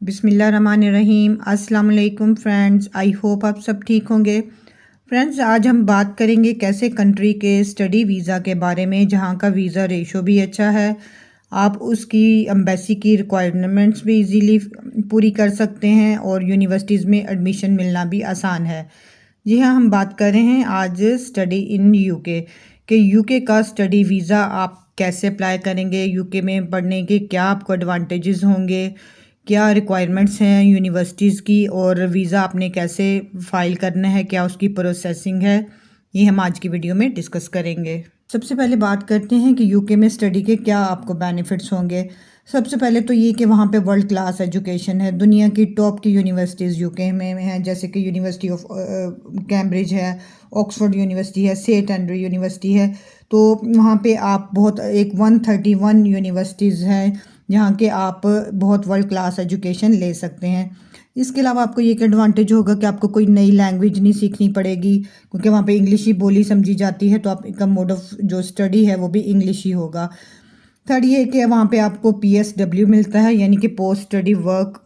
बिस्मिल्लाहिर्रहमानिर्रहीम। अस्सलाम वालेकुम फ्रेंड्स, आई होप आप सब ठीक होंगे। फ्रेंड्स, आज हम बात करेंगे कैसे कंट्री के स्टडी वीज़ा के बारे में, जहां का वीज़ा रेशो भी अच्छा है। आप उसकी एम्बेसी की रिक्वायरमेंट्स भी इजीली पूरी कर सकते हैं और यूनिवर्सिटीज़ में एडमिशन मिलना भी आसान है। जी हाँ, हम बात कर रहे हैं आज स्टडी इन यूके कि यूके का स्टडी वीज़ा आप कैसे अप्लाई करेंगे, यूके में पढ़ने के क्या आपको एडवांटेजेस होंगे, क्या रिक्वायरमेंट्स हैं यूनिवर्सिटीज़ की और वीज़ा आपने कैसे फ़ाइल करना है, क्या उसकी प्रोसेसिंग है, ये हम आज की वीडियो में डिस्कस करेंगे। सबसे पहले बात करते हैं कि यूके में स्टडी के क्या आपको बेनिफिट्स होंगे। सबसे पहले तो ये कि वहाँ पे वर्ल्ड क्लास एजुकेशन है, दुनिया की टॉप की यूनिवर्सिटीज़ यूके में हैं, जैसे कि यूनिवर्सिटी ऑफ कैम्ब्रिज है, ऑक्सफोर्ड यूनिवर्सिटी है, सेंट एंड्रयू यूनिवर्सिटी है। तो वहाँ पे आप बहुत एक 131 यूनिवर्सिटीज़ हैं जहाँ के आप बहुत वर्ल्ड क्लास एजुकेशन ले सकते हैं। इसके अलावा आपको ये एक एडवांटेज होगा कि आपको कोई नई लैंग्वेज नहीं सीखनी पड़ेगी, क्योंकि वहाँ पे इंग्लिश ही बोली समझी जाती है, तो आपका मोड ऑफ जो स्टडी है वो भी इंग्लिश ही होगा। थर्ड ये है कि वहाँ पे आपको PSW मिलता है, यानी कि पोस्ट स्टडी वर्क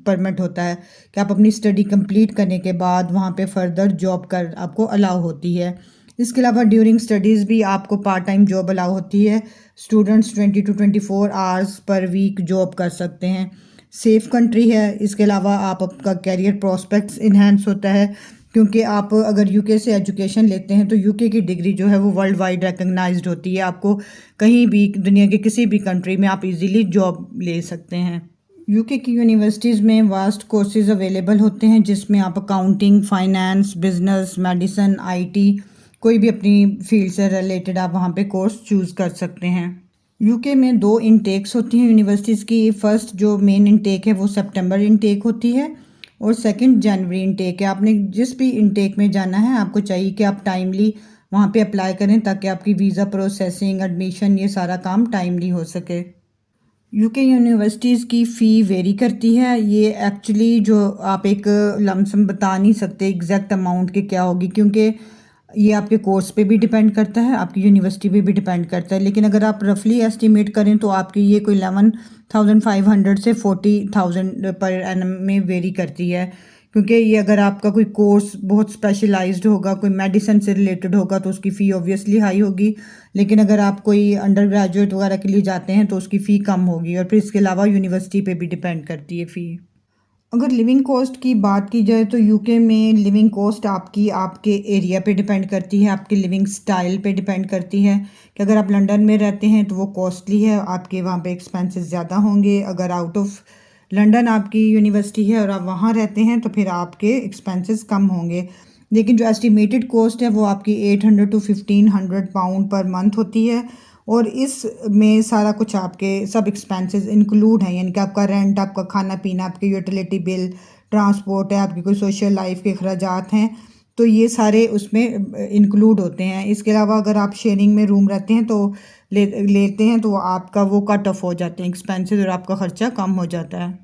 परमिट होता है कि आप अपनी स्टडी कंप्लीट करने के बाद वहाँ पे फर्दर जॉब कर आपको अलाउ होती है। इसके अलावा ड्यूरिंग स्टडीज़ भी आपको पार्ट टाइम जॉब अलाउ होती है। Students 20 to 24 hours per week job कर सकते हैं। सेफ़ कंट्री है। इसके अलावा आपका कैरियर प्रॉस्पेक्ट्स इन्हेंस होता है, क्योंकि आप अगर यूके से एजुकेशन लेते हैं तो यूके की डिग्री जो है वो वर्ल्ड वाइड रिकग्नाइज्ड होती है। आपको कहीं भी दुनिया के किसी भी कंट्री में आप इजीली जॉब ले सकते हैं। यूके की यूनिवर्सिटीज़ में वास्ट कोर्सेज अवेलेबल होते हैं, जिसमें आप accounting, finance, business, medicine, IT, कोई भी अपनी फील्ड से रिलेटेड आप वहाँ पे कोर्स चूज़ कर सकते हैं। यूके में 2 इनटेक्स होती हैं यूनिवर्सिटीज़ की। फर्स्ट जो मेन इनटेक है वो सितंबर इनटेक होती है और सेकंड जनवरी इनटेक है। आपने जिस भी इनटेक में जाना है, आपको चाहिए कि आप टाइमली वहाँ पे अप्लाई करें, ताकि आपकी वीज़ा प्रोसेसिंग, एडमिशन, ये सारा काम टाइमली हो सके। यूके यूनिवर्सिटीज़ की फ़ी वेरी करती है। ये एक्चुअली जो आप एक लमसम बता नहीं सकते एग्जैक्ट अमाउंट की क्या होगी, क्योंकि ये आपके कोर्स पे भी डिपेंड करता है, आपकी यूनिवर्सिटी पे भी डिपेंड करता है। लेकिन अगर आप रफली एस्टिमेट करें तो आपकी ये कोई 11,500 से 40,000 पर एनम में वेरी करती है, क्योंकि ये अगर आपका कोई कोर्स बहुत स्पेशलाइज्ड होगा, कोई मेडिसिन से रिलेटेड होगा, तो उसकी फ़ी ऑब्वियसली हाई होगी। लेकिन अगर आप कोई अंडर ग्रेजुएट वगैरह के लिए जाते हैं तो उसकी फ़ी कम होगी, और फिर इसके अलावा यूनिवर्सिटी पे भी डिपेंड करती है फ़ी। अगर लिविंग कॉस्ट की बात की जाए तो यूके में लिविंग कॉस्ट आपकी आपके एरिया पे डिपेंड करती है, आपके लिविंग स्टाइल पे डिपेंड करती है। कि अगर आप लंदन में रहते हैं तो वो कॉस्टली है, आपके वहाँ पे एक्सपेंसेस ज़्यादा होंगे। अगर आउट ऑफ लंदन आपकी यूनिवर्सिटी है और आप वहाँ रहते हैं तो फिर आपके एक्सपेंसेस कम होंगे। लेकिन जो एस्टिमेटेड कॉस्ट है वो आपकी 800 to 1500 पाउंड पर मंथ होती है, और इसमें सारा कुछ आपके सब एक्सपेंसेस इंक्लूड हैं, यानी कि आपका रेंट, आपका खाना पीना, आपके यूटिलिटी बिल, ट्रांसपोर्ट है, आपकी कोई सोशल लाइफ के अखराजात हैं, तो ये सारे उसमें इंक्लूड होते हैं। इसके अलावा अगर आप शेयरिंग में रूम रहते हैं तो लेते हैं तो आपका वो कट ऑफ हो जाते हैं एक्सपेंसेस और आपका ख़र्चा कम हो जाता है।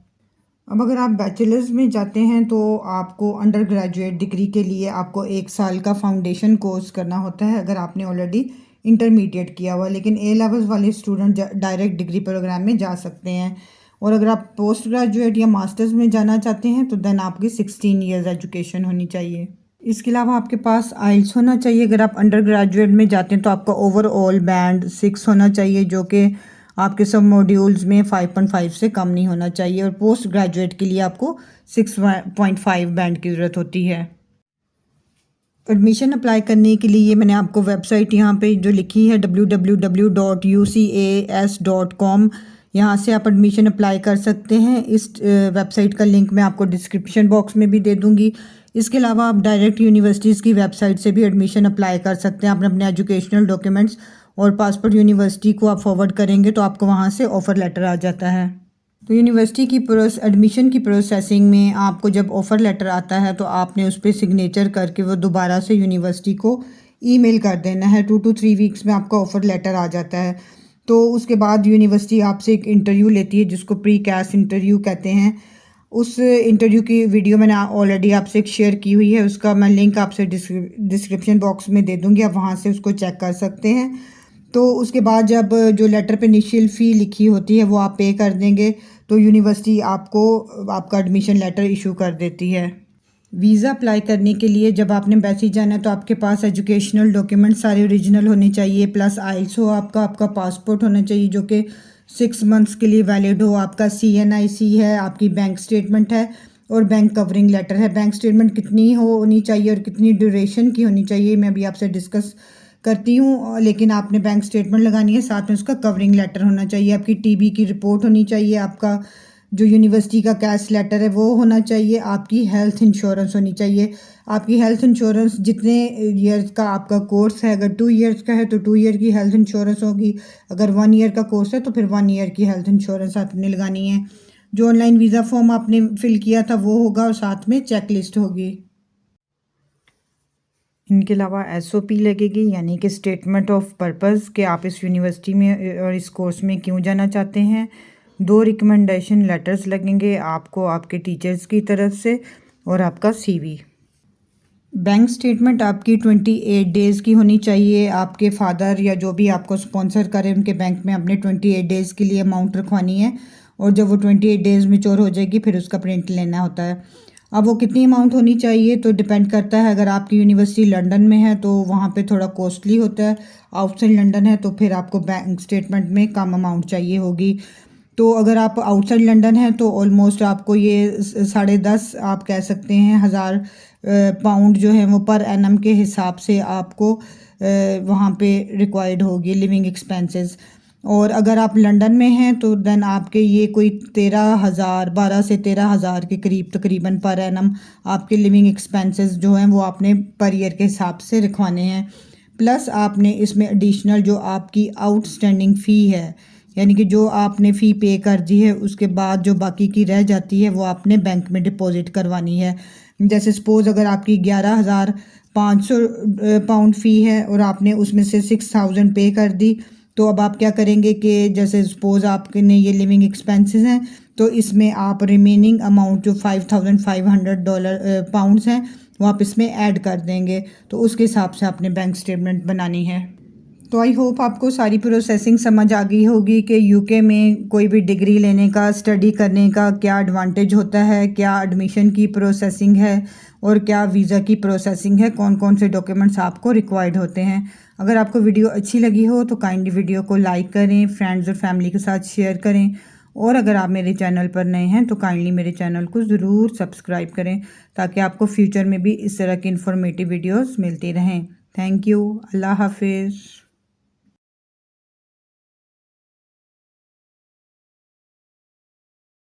अब अगर आप बैचलर्स में जाते हैं तो आपको अंडर ग्रेजुएट डिग्री के लिए आपको 1 साल का फाउंडेशन कोर्स करना होता है, अगर आपने ऑलरेडी इंटरमीडिएट किया हुआ। लेकिन A लेवल्स वाले स्टूडेंट डायरेक्ट डिग्री प्रोग्राम में जा सकते हैं। और अगर आप पोस्ट ग्रेजुएट या मास्टर्स में जाना चाहते हैं तो देन आपकी 16 ईयर्स एजुकेशन होनी चाहिए। इसके अलावा आपके पास आइल्स होना चाहिए। अगर आप अंडर ग्रेजुएट में जाते हैं तो आपका ओवरऑल बैंड 6 होना चाहिए, जो कि आपके सब मॉड्यूल्स में 5.5 से कम नहीं होना चाहिए। और पोस्ट ग्रेजुएट के लिए आपको 6.5 बैंड की ज़रूरत होती है। एडमिशन अप्लाई करने के लिए मैंने आपको वेबसाइट यहाँ पे जो लिखी है www.ucas.com, यहाँ से आप एडमिशन अप्लाई कर सकते हैं। इस वेबसाइट का लिंक मैं आपको डिस्क्रिप्शन बॉक्स में भी दे दूँगी। इसके अलावा आप डायरेक्ट यूनिवर्सिटीज़ की वेबसाइट से भी एडमिशन अप्लाई कर सकते हैं। आपने अपने एजुकेशनल डॉक्यूमेंट्स और पासपोर्ट यूनिवर्सिटी को आप फॉरवर्ड करेंगे तो आपको वहाँ से ऑफ़र लेटर आ जाता है। तो यूनिवर्सिटी की एडमिशन की प्रोसेसिंग में आपको जब ऑफ़र लेटर आता है तो आपने उस पर सिग्नेचर करके वो दोबारा से यूनिवर्सिटी को ईमेल कर देना है। 2 to 3 वीक्स में आपका ऑफ़र लेटर आ जाता है। तो उसके बाद यूनिवर्सिटी आपसे एक इंटरव्यू लेती है, जिसको प्री कैस इंटरव्यू कहते हैं। उस इंटरव्यू की वीडियो मैंने ऑलरेडी आपसे एक शेयर की हुई है, उसका मैं लिंक आपसे डिस्क्रिप्शन बॉक्स में दे दूँगी, आप वहाँ से उसको चेक कर सकते हैं। तो उसके बाद जब जो लेटर पे इनिशियल फ़ी लिखी होती है वो आप पे कर देंगे, तो यूनिवर्सिटी आपको आपका एडमिशन लेटर इशू कर देती है। वीज़ा अप्लाई करने के लिए जब आपने एम्बेसी जाना है तो आपके पास एजुकेशनल डॉक्यूमेंट सारे ओरिजिनल होने चाहिए, प्लस आइल्स हो आपका पासपोर्ट होना चाहिए जो कि 6 मंथ्स के लिए वैलिड हो, आपका CNIC है, आपकी बैंक स्टेटमेंट है और बैंक कवरिंग लेटर है। बैंक स्टेटमेंट कितनी होनी चाहिए और कितनी ड्यूरेशन की होनी चाहिए मैं अभी आपसे डिस्कस करती हूँ, लेकिन आपने बैंक स्टेटमेंट लगानी है, साथ में उसका कवरिंग लेटर होना चाहिए, आपकी TB की रिपोर्ट होनी चाहिए, आपका जो यूनिवर्सिटी का कैश लेटर है वो होना चाहिए, आपकी हेल्थ इंश्योरेंस होनी चाहिए। आपकी हेल्थ इंश्योरेंस जितने ईयर्स का आपका कोर्स है, अगर 2 ईयर्स का है तो 2 ईयर की हेल्थ इंश्योरेंस होगी, अगर 1 ईयर का कोर्स है तो फिर 1 ईयर की हेल्थ इंश्योरेंस आपने लगानी है। जो ऑनलाइन वीज़ा फॉर्म आपने फिल किया था वो होगा और साथ में चेक लिस्ट होगी। इनके अलावा SOP लगेगी, यानी कि स्टेटमेंट ऑफ पर्पस कि आप इस यूनिवर्सिटी में और इस कोर्स में क्यों जाना चाहते हैं। 2 रिकमेंडेशन लेटर्स लगेंगे आपको आपके टीचर्स की तरफ से और आपका CV। बैंक स्टेटमेंट आपकी 28 डेज़ की होनी चाहिए। आपके फादर या जो भी आपको स्पॉन्सर करे उनके बैंक में अपने 28 डेज़ के लिए अमाउंट रखवानी है और जब वो 28 डेज़ मैच्योर हो जाएगी फिर उसका प्रिंट लेना होता है। अब वो कितनी अमाउंट होनी चाहिए तो डिपेंड करता है। अगर आपकी यूनिवर्सिटी लंदन में है तो वहाँ पे थोड़ा कॉस्टली होता है, आउटसाइड लंदन है तो फिर आपको बैंक स्टेटमेंट में कम अमाउंट चाहिए होगी। तो अगर आप आउटसाइड लंदन हैं तो ऑलमोस्ट आपको ये 10.5 आप कह सकते हैं हज़ार पाउंड जो है वो पर एनम के हिसाब से आपको वहाँ पे रिक्वायर्ड होगी लिविंग एक्सपेंसेस। और अगर आप लंदन में हैं तो देन आपके ये कोई 13,000 12 से 13,000 के करीब तकरीबन पर एनम आपके लिविंग एक्सपेंसेस जो हैं वो आपने पर ईयर के हिसाब से रखवाने हैं। प्लस आपने इसमें एडिशनल जो आपकी आउटस्टैंडिंग फ़ी है, यानी कि जो आपने फ़ी पे कर दी है उसके बाद जो बाकी की रह जाती है वो आपने बैंक में डिपॉजिट करवानी है। जैसे सपोज़ अगर आपकी 11,500 पाउंड फ़ी है और आपने उसमें से 6,000 पे कर दी, तो अब आप क्या करेंगे कि जैसे सपोज़ आपने ये लिविंग एक्सपेंसेस हैं तो इसमें आप रिमेनिंग अमाउंट जो $5,500 पाउंड्स हैं वो आप इसमें ऐड कर देंगे। तो उसके हिसाब से आपने बैंक स्टेटमेंट बनानी है। तो आई होप आपको सारी प्रोसेसिंग समझ आ गई होगी कि यूके में कोई भी डिग्री लेने का, स्टडी करने का क्या एडवांटेज होता है, क्या एडमिशन की प्रोसेसिंग है और क्या वीज़ा की प्रोसेसिंग है, कौन कौन से डॉक्यूमेंट्स आपको रिक्वायर्ड होते हैं। अगर आपको वीडियो अच्छी लगी हो तो काइंडली वीडियो को लाइक करें, फ्रेंड्स और फैमिली के साथ शेयर करें और अगर आप मेरे चैनल पर नए हैं तो काइंडली मेरे चैनल को ज़रूर सब्सक्राइब करें ताकि आपको फ्यूचर में भी इस तरह की इन्फॉर्मेटिव वीडियोज़ मिलती रहें। Thank you. अल्लाह हाफिज़।